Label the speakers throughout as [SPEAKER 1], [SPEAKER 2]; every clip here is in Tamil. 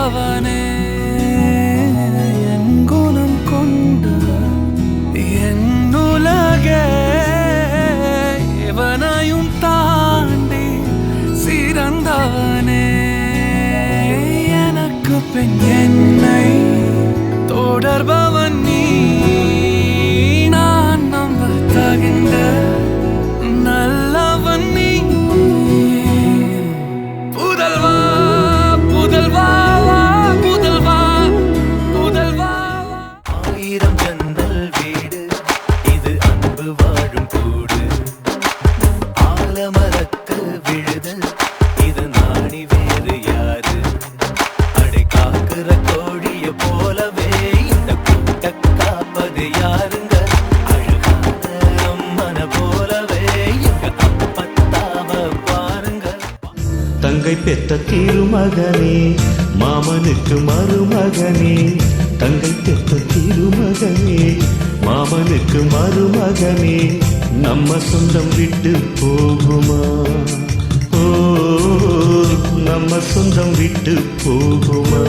[SPEAKER 1] சிறந்தவனே என் குணம் கொண்ட என் உலகே எவனையும் தாண்டி சிறந்தவனே எனக்கு பின் என்னை தொடர்பவன் நீ நான் நம்ப தகின்ற நல்லவன் நீ புதல்வா புதல்வா புதல்வா புதல்வா
[SPEAKER 2] ஆயிரம் ஜன்னல் வீடு இது அன்பு வாழும் கூடு ஆலமரத்து விழுது இது நாடி வேறு யாரு அடை காக்குற கோழிய போலவே இந்த கூட்ட காப்பது யாருங்க அழகான அம்மன போலவே எங்க அப்பத்தாவ பாருங்க
[SPEAKER 3] தங்கை பெத்த திருமகனே மாமனுக்கு மருமகனே தங்கை பெத்த திருமகனே மாமனுக்கு மருமகனே நம்ம சொந்தம் விட்டு போகுமா ஓ நம்ம சொந்தம் விட்டு போகுமா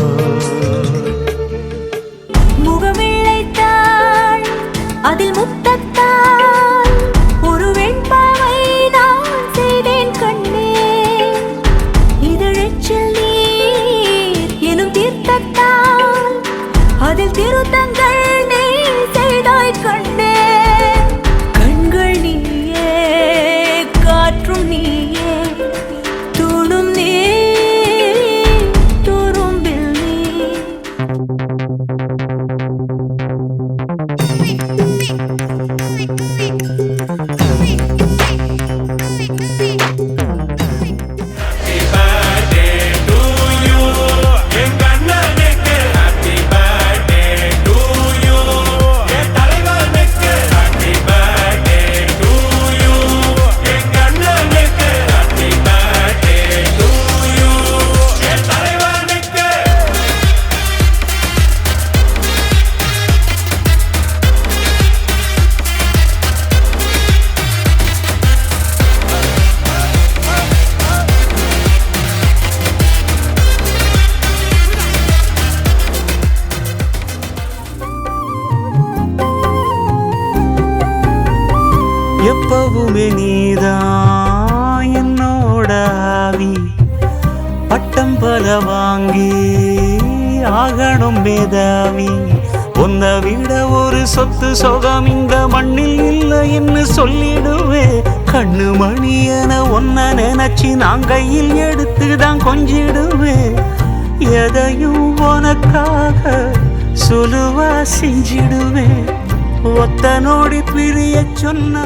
[SPEAKER 4] முகவெள்ளைத்தாள் அதில் முத்தத்தாள் ஒரு வெண்பாவை நான் செய்தேன் கண்ணே இதழெச்சில் நீர் எனும் தீர்த்தத்தாள் அதில் திருத்தங்கள் நீ செய்தாய் கண்ணே கண்கள் நீயே காற்றும் நீயே தூணும் நீ துரும்பில் நீ
[SPEAKER 3] எப்பவுமே நீதான் என்னோட ஆவி பட்டம் பல வாங்கி ஆகணும் மேதாவி உன்னை விட ஒரு சொத்து சொகம் இந்த மண்ணில் இல்லை என்று சொல்லிடுவே கண்ணு மணி என ஒன்ன நினைச்சு நான் கையில் எடுத்துதான் கொஞ்சிடுவே எதையும் உனக்காக சுலுவா செஞ்சிடுவேன் ஒத்த நோடி பிரிய சொன்னா